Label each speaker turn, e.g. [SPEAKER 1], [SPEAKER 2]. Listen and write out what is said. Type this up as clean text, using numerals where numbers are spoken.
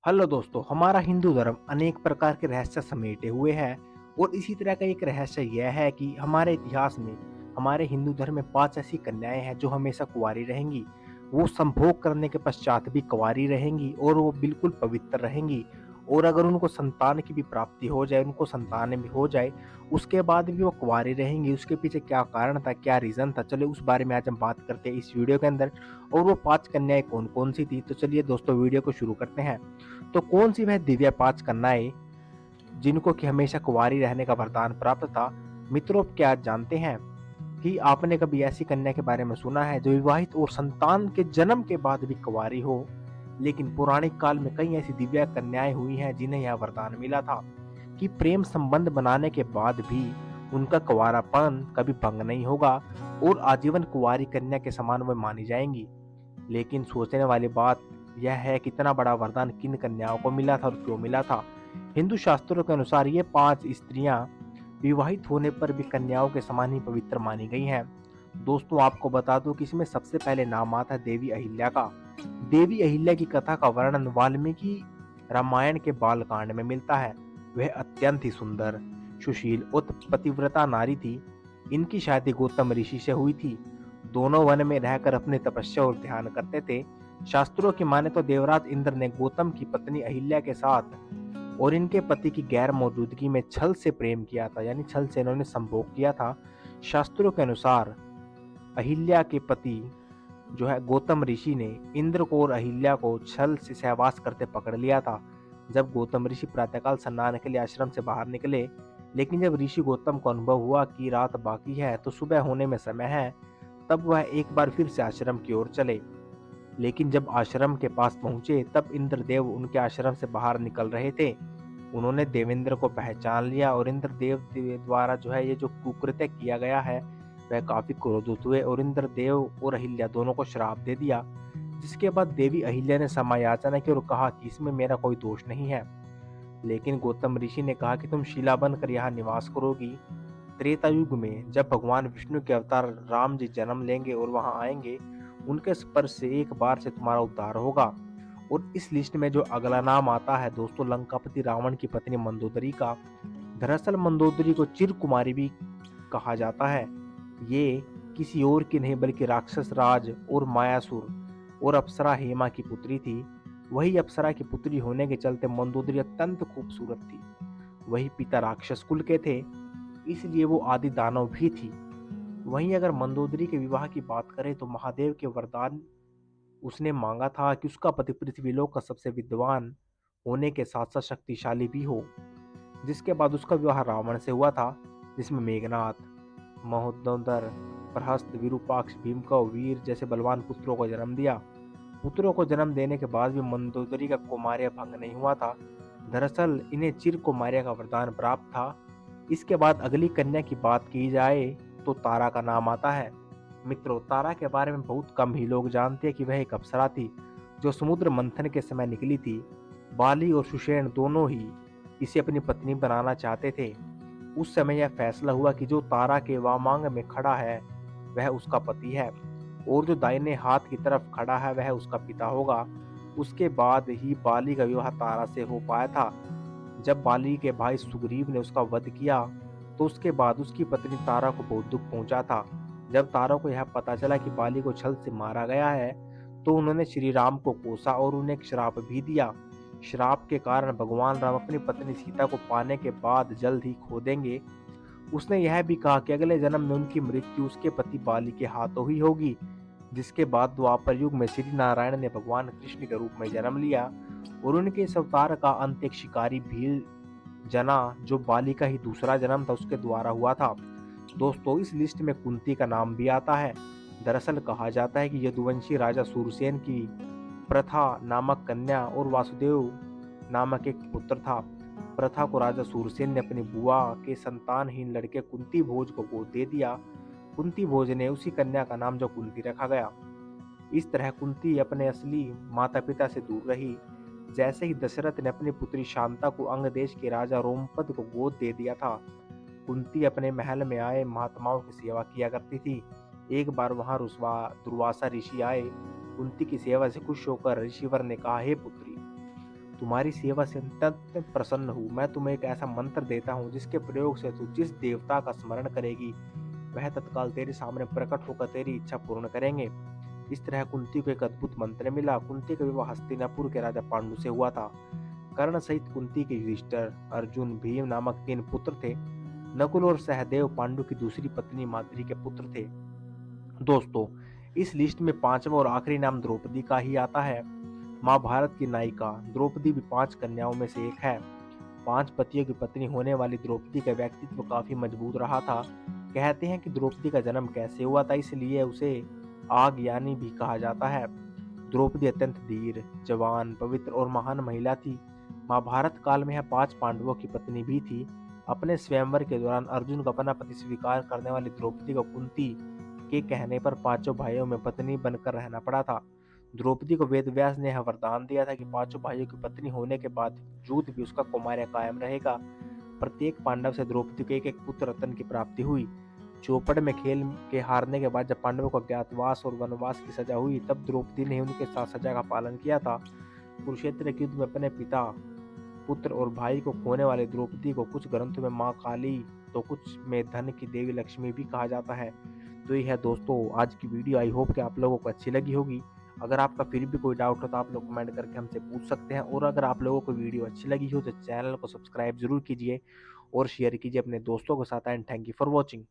[SPEAKER 1] Hello दोस्तों, हमारा हिंदू धर्म अनेक प्रकार के रहस्य समेटे हुए है और इसी तरह का एक रहस्य यह है कि हमारे इतिहास में हमारे हिंदू धर्म में 5 ऐसी कन्याएं हैं जो हमेशा कुंवारी रहेंगी। वो संभोग करने के पश्चात भी कुंवारी रहेंगी और वो बिल्कुल पवित्र रहेंगी। और अगर उनको संतान की भी प्राप्ति हो जाए, उनको संतान भी हो जाए, उसके बाद भी वो कुंवारी रहेंगी। उसके पीछे क्या कारण था, क्या रीज़न था, चलिए उस बारे में आज हम बात करते हैं इस वीडियो के अंदर। और वो 5 कन्याएं कौन-कौन सी थी, तो चलिए दोस्तों वीडियो को शुरू करते हैं। तो कौन सी वह दिव्य 5 कन्याएं जिनको कि हमेशा कुंवारी रहने का वरदान प्राप्त था? मित्रों, क्या आप जानते हैं कि आपने कभी ऐसी कन्या के बारे में सुना है जो विवाहित और संतान के जन्म के बाद भी कुंवारी हो? लेकिन पौराणिक काल में कई ऐसी दिव्य कन्याएं हुई हैं जिन्हें यह वरदान मिला था कि प्रेम संबंध बनाने के बाद भी उनका कुंवारापन कभी भंग नहीं होगा और आजीवन कुंवारी कन्या के समान वे मानी जाएंगी। लेकिन सोचने वाली बात यह है कि इतना बड़ा वरदान किन कन्याओं को मिला था और क्यों मिला था। हिंदू शास्त्रों के अनुसार ये 5 स्त्रियां विवाहित होने पर भी कन्याओं के समान ही पवित्र मानी गई हैं। दोस्तों, आपको बता दूं कि इसमें सबसे पहले नाम आता है देवी अहिल्या का। देवी अहिल्या की कथा का वर्णन वाल्मीकि रामायण के बालकांड में मिलता है। वह अत्यंत ही सुंदर, सुशील और पतिव्रता नारी थी। इनकी शादी गौतम ऋषि से हुई थी। दोनों वन में रहकर अपनी तपस्या और ध्यान करते थे। शास्त्रों की माने तो देवराज इंद्र ने गौतम की पत्नी अहिल्या के साथ और इनके पति की गैर मौजूदगी में छल से प्रेम किया था, यानी छल से इन्होंने संभोग किया था। शास्त्रों के अनुसार अहिल्या के पति जो है गौतम ऋषि ने इंद्र को और अहिल्या को छल से सहवास करते पकड़ लिया था। जब गौतम ऋषि प्रातःकाल स्नान के लिए आश्रम से बाहर निकले, लेकिन जब ऋषि गौतम को अनुभव हुआ कि रात बाकी है तो सुबह होने में समय है, तब वह एक बार फिर से आश्रम की ओर चले। लेकिन जब आश्रम के पास पहुंचे तब इंद्रदेव उनके आश्रम से बाहर निकल रहे थे। उन्होंने देवेंद्र को पहचान लिया और इंद्रदेव द्वारा जो है ये जो कुकृत्य किया गया है वह काफी क्रोधित हुए और इंद्रदेव और अहिल्या दोनों को श्राप दे दिया। जिसके बाद देवी अहिल्या ने क्षमा याचना की और कहा कि इसमें मेरा कोई दोष नहीं है। लेकिन गौतम ऋषि ने कहा कि तुम शिला बनकर यहाँ निवास करोगी। त्रेता युग में जब भगवान विष्णु के अवतार राम जी जन्म लेंगे और वहां आएंगे, उनके स्पर्श से एक बार से तुम्हारा उद्धार होगा। और इस लिस्ट में जो अगला नाम आता है दोस्तों, लंकापति रावण की पत्नी मंदोदरी का। दरअसल मंदोदरी को चिर कुमारी भी कहा जाता है। ये किसी और की नहीं बल्कि राक्षस राज और मायासुर और अप्सरा हेमा की पुत्री थी। वही अप्सरा की पुत्री होने के चलते मंदोदरी अत्यंत खूबसूरत थी। वही पिता राक्षस कुल के थे, इसलिए वो आदि दानव भी थी। वहीं अगर मंदोदरी के विवाह की बात करें तो महादेव के वरदान उसने मांगा था कि उसका पति पृथ्वीलोक का सबसे विद्वान होने के साथ साथ शक्तिशाली भी हो। जिसके बाद उसका विवाह रावण से हुआ था, जिसमें मेघनाथ, महोदर, प्रहस्त, विरूपाक्ष, भीमकव, वीर जैसे बलवान पुत्रों को जन्म दिया। पुत्रों को जन्म देने के बाद भी मंदोदरी का कौमार्य भंग नहीं हुआ था। दरअसल इन्हें चिर कौमार्य का वरदान प्राप्त था। इसके बाद अगली कन्या की बात की जाए तो तारा का नाम आता है। मित्रों, तारा के बारे में बहुत कम ही लोग जानते हैं कि वह एक अप्सरा थी जो समुद्र मंथन के समय निकली थी। बाली और सुषेण दोनों ही इसे अपनी पत्नी बनाना चाहते थे। उस समय यह फैसला हुआ कि जो तारा के वामांग में खड़ा है वह उसका पति है और जो दाहिने हाथ की तरफ खड़ा है वह उसका पिता होगा। उसके बाद ही बाली का विवाह तारा से हो पाया था। जब बाली के भाई सुग्रीव ने उसका वध किया तो उसके बाद उसकी पत्नी तारा को बहुत दुख पहुंचा था। जब तारा को यह पता चला कि बाली को छल से मारा गया है तो उन्होंने श्री राम को कोसा और उन्हें एक श्राप भी दिया। श्राप के कारण भगवान राम अपनी पत्नी सीता को पाने के बाद जल्द ही खो देंगे। उसने यह भी कहा कि अगले जन्म में उनकी मृत्यु उसके पति बाली के हाथों ही होगी। जिसके बाद द्वापर युग में श्री नारायण ने भगवान कृष्ण के रूप में जन्म लिया और उनके इस अवतार का अंत एक शिकारी भील जना जो बाली का ही दूसरा जन्म था उसके द्वारा हुआ था। दोस्तों, इस लिस्ट में कुंती का नाम भी आता है। दरअसल कहा जाता है कि यदुवंशी राजा सूरसेन की प्रथा नामक कन्या और वासुदेव नामक एक पुत्र था। प्रथा को राजा सूरसेन ने अपनी बुआ के संतानहीन लड़के कुंती भोज को गोद दे दिया। कुंती भोज ने उसी कन्या का नाम जो कुंती रखा गया। इस तरह कुंती अपने असली माता पिता से दूर रही। जैसे ही दशरथ ने अपनी पुत्री शांता को अंग देश के राजा रोमपद को गोद दे दिया था, कुंती अपने महल में आए महात्माओं की सेवा किया करती थी। एक बार वहां दुर्वासा ऋषि आए। कुंती की सेवा से खुश होकर ऋषिवर ने कहा, हे पुत्री, तुम्हारी सेवा से अत्यंत प्रसन्न हूँ। मैं तुम्हें एक ऐसा मंत्र देता हूँ जिसके प्रयोग से तू जिस देवता का स्मरण करेगी वह तत्काल तेरे सामने प्रकट होकर तेरी इच्छा पूर्ण करेंगे। इस तरह कुंती को एक अद्भुत मंत्र मिला। कुंती का विवाह हस्तिनापुर के राजा पांडु से हुआ था। कर्ण सहित कुंती के युधिष्ठिर, अर्जुन, भीम नामक 3 पुत्र थे। नकुल और सहदेव पांडु की दूसरी पत्नी माद्री के पुत्र थे। दोस्तों, इस लिस्ट में 5वां और आखिरी नाम द्रौपदी का ही आता है। महाभारत की नायिका द्रौपदी भी 5 कन्याओं में से एक है। 5 पतियों की पत्नी होने वाली द्रौपदी का व्यक्तित्व काफी मजबूत रहा था। कहते हैं कि द्रौपदी का जन्म कैसे हुआ था, इसलिए उसे आगयानी भी कहा जाता है। द्रौपदी अत्यंत धीर, जवान, पवित्र और महान महिला थी। महाभारत काल में यह 5 पांडवों की पत्नी भी थी। अपने स्वयंवर के दौरान अर्जुन को अपना पति स्वीकार करने वाली द्रौपदी को कुंती के कहने पर 5 भाइयों में पत्नी बनकर रहना पड़ा था। द्रौपदी को वेद व्यास ने यह वरदान दिया था कि 5 भाइयों की पत्नी होने के बाद युद्ध भी उसका कुमार्य कायम रहेगा। प्रत्येक पांडव से द्रौपदी को एक-एक पुत्र रत्न की प्राप्ति हुई। चौपड़ में खेल के हारने के बाद जब पांडवों को अज्ञातवास और वनवास की सजा हुई, तब द्रौपदी ने उनके साथ सजा का पालन किया था। कुरुक्षेत्र के युद्ध में अपने पिता, पुत्र और भाई को खोने वाली द्रौपदी को कुछ ग्रंथों में माँ काली तो कुछ में धन की देवी लक्ष्मी भी कहा जाता है। तो ये है दोस्तों आज की वीडियो। आई होप कि आप लोगों को अच्छी लगी होगी। अगर आपका फिर भी कोई डाउट हो तो आप लोग कमेंट करके हमसे पूछ सकते हैं, और अगर आप लोगों को वीडियो अच्छी लगी हो तो चैनल को सब्सक्राइब जरूर कीजिए और शेयर कीजिए अपने दोस्तों के साथ। And thank you for watching.